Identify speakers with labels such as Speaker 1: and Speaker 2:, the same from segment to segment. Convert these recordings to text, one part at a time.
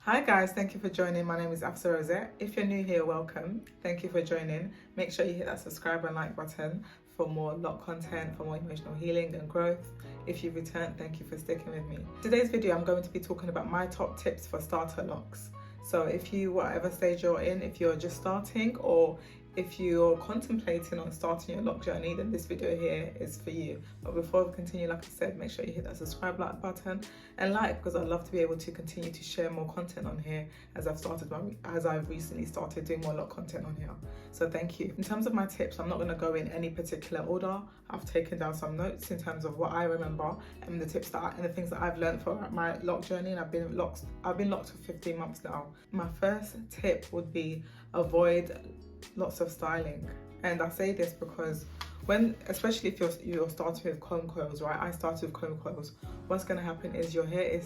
Speaker 1: Hi guys, thank you for joining. My name is Afsa Rosette. If you're new here, welcome. Thank you for joining. Make sure you hit that subscribe and like button for more lock content, for more emotional healing and growth. If you've returned, thank you for sticking with me. Today's video, I'm going to be talking about my top tips for starter locks. So if you, whatever stage you're in, if you're just starting or if you're contemplating on starting your lock journey, then this video here is for you. But before we continue, like I said, make sure you hit that subscribe button and like, because I'd love to be able to continue to share more content on here as I've recently started doing more lock content on here. So thank you. In terms of my tips, I'm not going to go in any particular order. I've taken down some notes in terms of what I remember and the tips and the things that I've learned for my lock journey, and I've been locked for 15 months now. My first tip would be avoid lots of styling. And I say this because especially if you're starting with comb coils, right? I started with comb coils. What's going to happen is your hair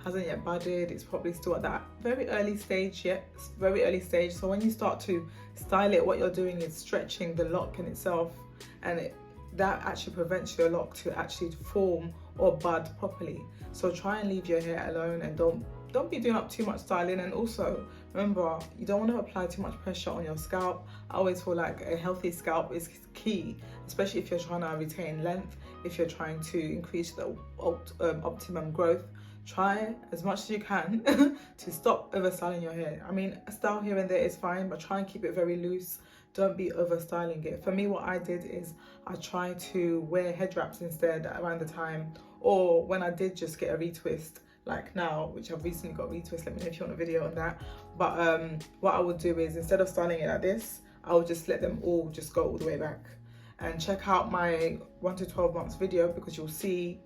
Speaker 1: hasn't yet budded. It's probably still at that very early stage. So when you start to style it, what you're doing is stretching the lock in itself, and that actually prevents your lock to actually form or bud properly. So try and leave your hair alone and don't be doing up too much styling. And also remember, you don't want to apply too much pressure on your scalp. I always feel like a healthy scalp is key, especially if you're trying to retain length, if you're trying to increase the optimum growth. Try as much as you can to stop overstyling your hair. I mean, a style here and there is fine, but try and keep it very loose. Don't be over styling it. For me, what I did is I tried to wear head wraps instead around the time, or when I did just get a retwist, like now, which I've recently got retwist. Let me know if you want a video on that. But what I would do is, instead of styling it like this, I would just let them all just go all the way back. And check out my 1 to 12 months video, because you'll see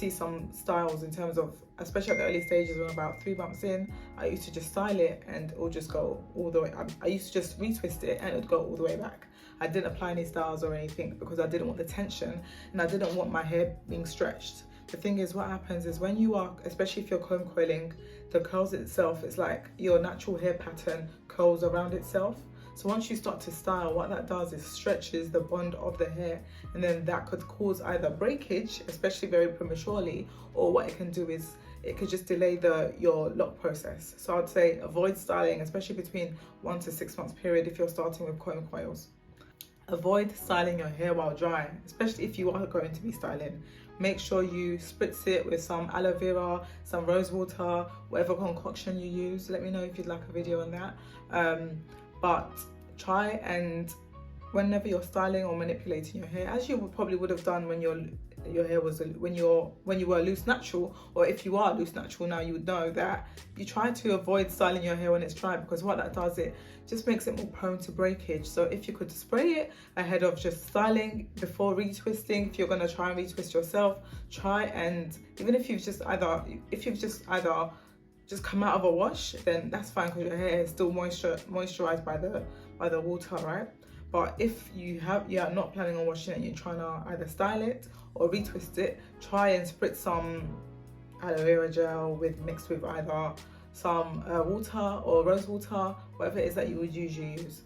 Speaker 1: some styles in terms of, especially at the early stages, when about 3 months in, I used to just style it and it would just go all the way. I used to just retwist it and it would go all the way back. I didn't apply any styles or anything because I didn't want the tension and I didn't want my hair being stretched. The thing is, what happens is when you are, especially if you're comb coiling, the curls itself, it's like your natural hair pattern curls around itself. So once you start to style, what that does is stretches the bond of the hair, and then that could cause either breakage, especially very prematurely, or what it can do is it could just delay your lock process. So I'd say avoid styling, especially between 1 to 6 months period if you're starting with comb coils. Avoid styling your hair while dry, especially if you are going to be styling. Make sure you spritz it with some aloe vera, some rose water, whatever concoction you use. Let me know if you'd like a video on that. But try and, whenever you're styling or manipulating your hair, as you probably would have done when your hair was when you were loose natural, or if you are loose natural now, you would know that you try to avoid styling your hair when it's dry, because what that does, it just makes it more prone to breakage. So if you could spray it ahead of just styling before retwisting, if you're going to try and retwist yourself, try, and even if you've just either just come out of a wash, then that's fine, because your hair is still moisturized by the water, right? But if you are not planning on washing it and you're trying to either style it or retwist it, try and spritz some aloe vera gel mixed with either some water or rose water, whatever it is that you would usually use.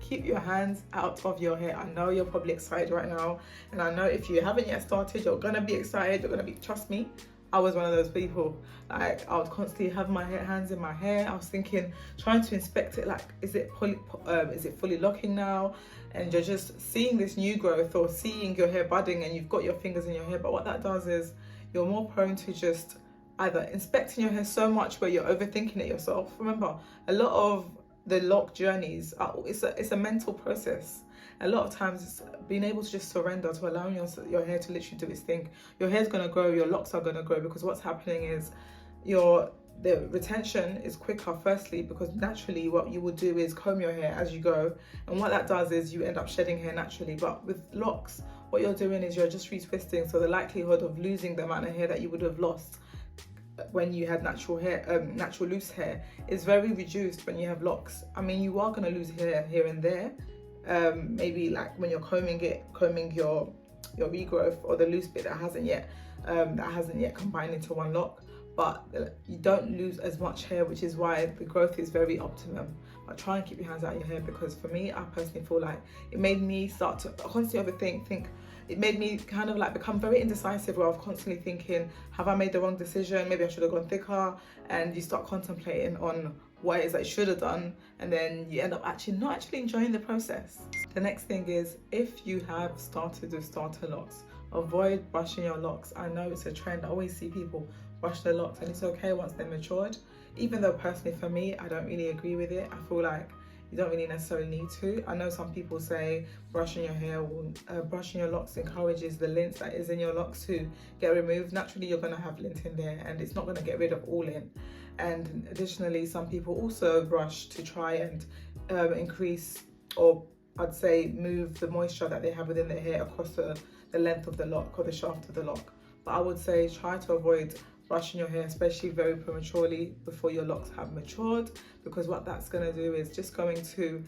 Speaker 1: Keep your hands out of your hair. I know you're probably excited right now, and I know if you haven't yet started, you're gonna be excited. Trust me, I was one of those people. Like, I would constantly have my hands in my hair. I was thinking, trying to inspect it, like, is it fully locking now? And you're just seeing this new growth, or seeing your hair budding, and you've got your fingers in your hair. But what that does is you're more prone to just either inspecting your hair so much where you're overthinking it yourself. Remember, a lot of the lock journeys it's a mental process. A lot of times it's being able to just surrender to allowing your hair to literally do its thing. Your hair's going to grow, your locks are going to grow, because what's happening is the retention is quicker, firstly, because naturally what you would do is comb your hair as you go, and what that does is you end up shedding hair naturally. But with locks, what you're doing is you're just retwisting, so the likelihood of losing the amount of hair that you would have lost when you had natural loose hair is very reduced when you have locks. I mean, you are going to lose hair here and there, maybe like when you're combing your regrowth, or the loose bit that hasn't yet combined into one lock, but you don't lose as much hair, which is why the growth is very optimum. But try and keep your hands out of your hair, because for me, I personally feel like it made me start to constantly overthink, it made me kind of like become very indecisive, where I was constantly thinking, have I made the wrong decision? Maybe I should have gone thicker. And you start contemplating on what it is that you should have done, and then you end up not actually enjoying the process. The next thing is, if you have started with starter locks, avoid brushing your locks. I know it's a trend. I always see people brush their locks, and it's okay once they're matured. Even though personally for me, I don't really agree with it. I feel like you don't really necessarily need to. I know some people say brushing your locks encourages the lint that is in your locks to get removed. Naturally, you're going to have lint in there, and it's not going to get rid of all lint. And additionally, some people also brush to try and increase, or I'd say move the moisture that they have within their hair across the length of the lock or the shaft of the lock. But I would say try to avoid brushing your hair, especially very prematurely before your locks have matured, because what that's going to do is it's going to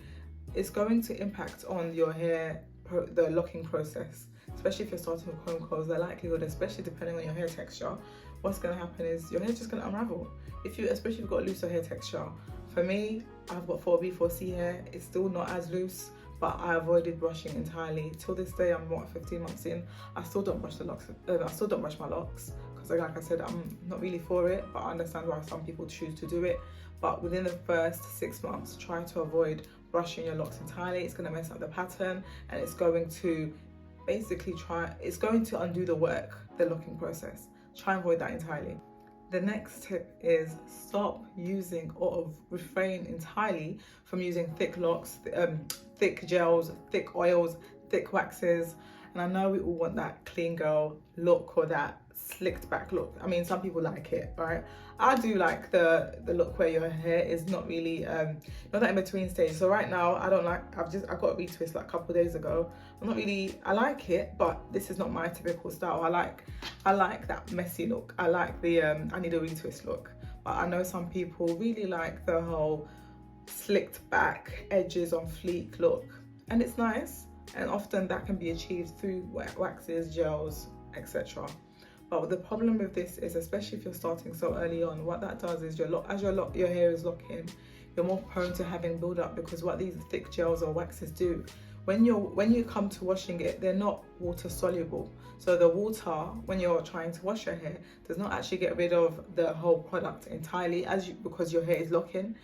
Speaker 1: impact on your hair, the locking process. Especially if you're starting with comb coils, the likelihood, especially depending on your hair texture, what's going to happen is your hair's just going to unravel. Especially if you've got looser hair texture. For me, I've got 4B, 4C hair. It's still not as loose, but I avoided brushing entirely. Till this day, I'm 15 months in. I still don't brush the locks. I still don't brush my locks, because like I said, I'm not really for it, but I understand why some people choose to do it. But within the first 6 months, try to avoid brushing your locks entirely. It's going to mess up the pattern, and it's going to undo the work, the locking process. Try and avoid that entirely. The next tip is stop using, or refrain entirely from using thick locks, thick gels, thick oils, thick waxes. And I know we all want that clean girl look, or that slicked back look. I mean, some people like it, right? I do like the look where your hair is not really not that in between stage. So right now I got a retwist like a couple of days ago. I like it, but this is not my typical style. I like that messy look. I like the I need a retwist look. But I know some people really like the whole slicked back edges on fleek look, and it's nice, and often that can be achieved through waxes, gels, etc. But the problem with this is, especially if you're starting so early on, what that does is your hair is locking, you're more prone to having build-up, because what these thick gels or waxes do, when you come to washing it, they're not water soluble. So the water, when you're trying to wash your hair, does not actually get rid of the whole product entirely, because your hair is locking.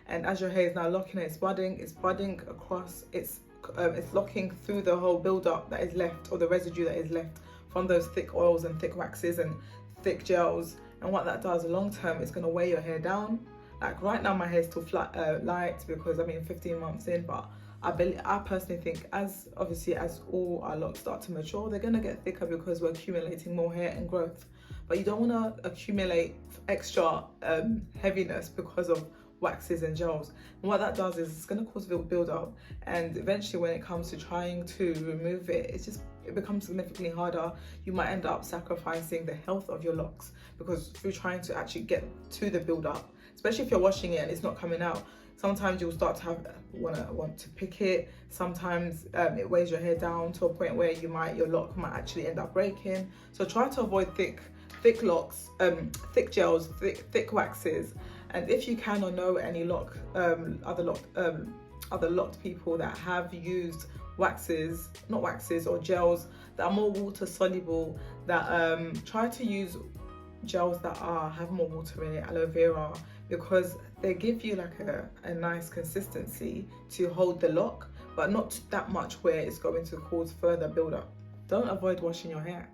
Speaker 1: And as your hair is now locking, it's budding across, it's locking through the whole build-up that is left, or the residue that is left from those thick oils and thick waxes and thick gels. And what that does long term is going to weigh your hair down. Like right now my hair is still light, because I mean 15 months in, but I personally think as all our locks start to mature, they're going to get thicker, because we're accumulating more hair and growth. But you don't want to accumulate extra heaviness because of waxes and gels. And what that does is it's going to cause build up, and eventually when it comes to trying to remove it, it becomes significantly harder. You might end up sacrificing the health of your locks, because through trying to actually get to the build up, especially if you're washing it and it's not coming out, sometimes you'll start to want to pick it. Sometimes it weighs your hair down to a point where your lock might actually end up breaking. So try to avoid thick locks, thick gels, thick waxes. And if you can or know any other locked people that have used not waxes or gels that are more water soluble, that try to use gels that have more water in it, aloe vera, because they give you like a nice consistency to hold the lock, but not that much where it's going to cause further build-up. Don't avoid washing your hair.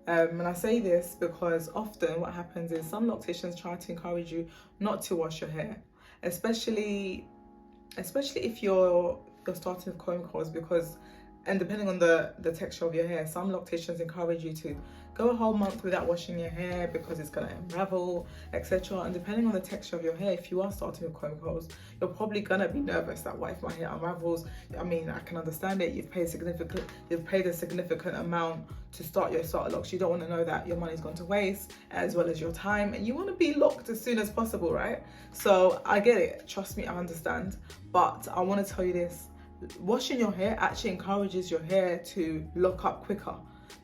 Speaker 1: And I say this because often what happens is some locticians try to encourage you not to wash your hair, especially if you're starting with comb coils, and depending on the texture of your hair, some locticians encourage you to go a whole month without washing your hair because it's going to unravel, etc. And depending on the texture of your hair, if you are starting with comb coils, you're probably going to be nervous that what if my hair unravels? I mean, I can understand it. You've paid a significant amount to start your starter locks. You don't want to know that your money's gone to waste, as well as your time, and you want to be locked as soon as possible, right? So I get it. Trust me, I understand. But I want to tell you this. Washing your hair actually encourages your hair to lock up quicker,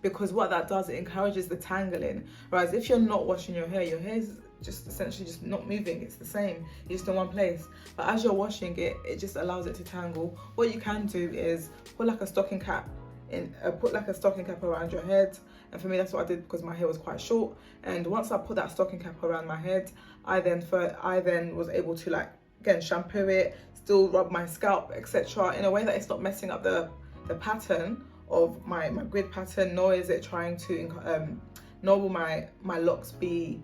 Speaker 1: because what that does, it encourages the tangling. Whereas if you're not washing your hair is just essentially just not moving. It's the same, it's just in one place. But as you're washing it, it just allows it to tangle. What you can do is put like a stocking cap put like a stocking cap around your head. And for me, that's what I did because my hair was quite short. And once I put that stocking cap around my head, I then was able to, like, again, shampoo it, still rub my scalp, etc., in a way that it's not messing up the pattern of my grid pattern, nor is it trying to nor will my locks be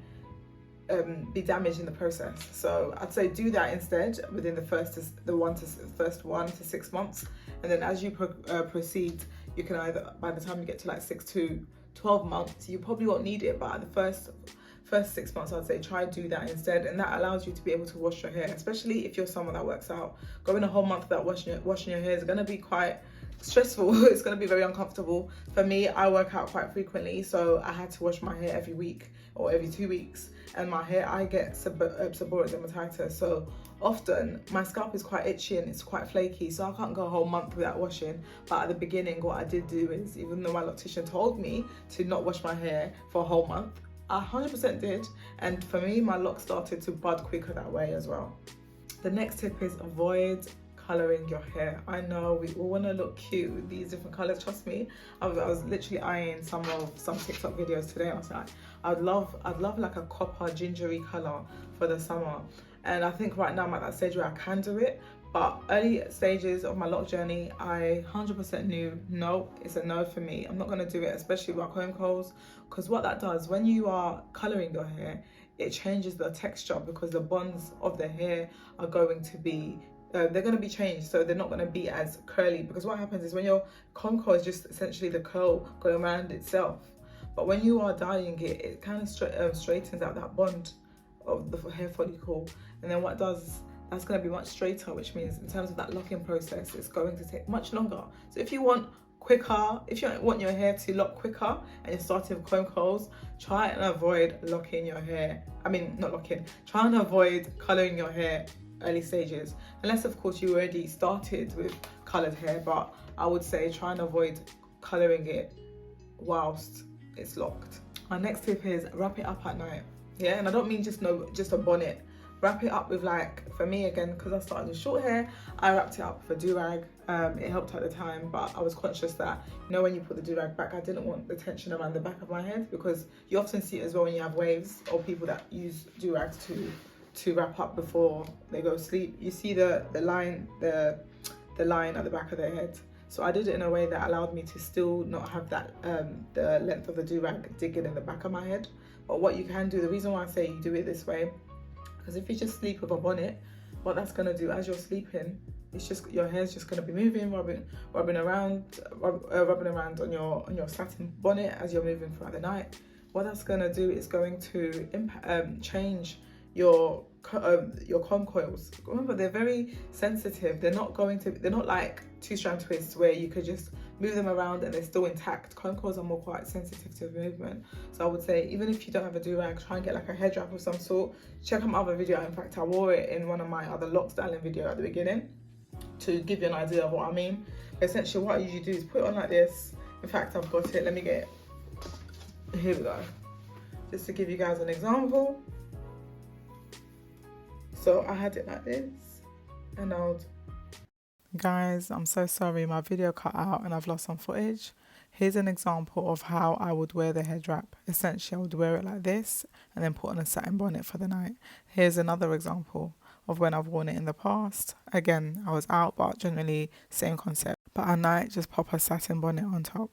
Speaker 1: damaged in the process. So I'd say do that instead within the first 1 to 6 months, and then as you proceed, you can either, by the time you get to like 6 to 12 months, you probably won't need it, but at the first 6 months, I'd say try do that instead, and that allows you to be able to wash your hair, especially if you're someone that works out. Going a whole month without washing your hair is going to be quite stressful. It's going to be very uncomfortable. For me, I work out quite frequently, so I had to wash my hair every week or every 2 weeks, and my hair, I get seborrheic dermatitis, so often my scalp is quite itchy and it's quite flaky, so I can't go a whole month without washing. But at the beginning, what I did do is, even though my loctician told me to not wash my hair for a whole month, I 100% did, and for me, my locks started to bud quicker that way as well. The next tip is avoid colouring your hair. I know we all want to look cute with these different colours. Trust me, I was literally eyeing some TikTok videos today, and I was like, I'd love like a copper gingery colour for the summer. And I think right now I'm at that stage where I can do it, but early stages of my lock journey, I 100% knew, no, it's a no for me. I'm not going to do it, especially with comb coils, because what that does, when you are colouring your hair, it changes the texture, because the bonds of the hair are going to be they're going to be changed, so they're not going to be as curly, because what happens is when your comb coil is just essentially the curl going around itself, but when you are dyeing it, it kind of straightens out that bond of the hair follicle, and then what it does, that's going to be much straighter, which means in terms of that locking process, it's going to take much longer. So if you want your hair to lock quicker and you're starting with comb coils, try and avoid try and avoid colouring your hair early stages, unless of course you already started with coloured hair, but I would say try and avoid colouring it whilst it's locked. My next tip is wrap it up at night. Yeah, and I don't mean just a bonnet. Wrap it up with, like, for me, again, because I started with short hair, I wrapped it up with a do-rag. It helped at the time, but I was conscious that, when you put the do-rag back, I didn't want the tension around the back of my head, because you often see it as well when you have waves or people that use do-rags to wrap up before they go to sleep. You see the line at the back of their head. So I did it in a way that allowed me to still not have that the length of the do-rag digging in the back of my head. But what you can do, the reason why I say you do it this way, because if you just sleep with a bonnet, what that's going to do as you're sleeping, it's just your hair's just going to be moving, rubbing around on your satin bonnet as you're moving throughout the night. What that's going to do is going to change your comb coils. Remember, they're very sensitive. They're not like 2-strand twists where you could just move them around and they're still intact. Comb coils are more quite sensitive to movement. So I would say, even if you don't have a do-rag, try and get like a head wrap of some sort. Check out my other video. In fact, I wore it in one of my other lock styling video at the beginning to give you an idea of what I mean. But essentially what I usually do is put it on like this. In fact, I've got it. Let me get it. Here we go. Just to give you guys an example. So I had it like this, and Guys, I'm so sorry, my video cut out and I've lost some footage. Here's an example of how I would wear the head wrap. Essentially, I would wear it like this and then put on a satin bonnet for the night. Here's another example of when I've worn it in the past. Again, I was out, but generally same concept. But at night, just pop a satin bonnet on top.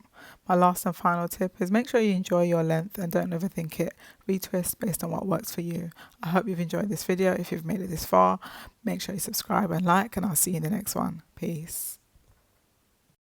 Speaker 1: My last and final tip is make sure you enjoy your length and don't overthink it. Retwist based on what works for you. I hope you've enjoyed this video. If you've made it this far, make sure you subscribe and like, and I'll see you in the next one. Peace.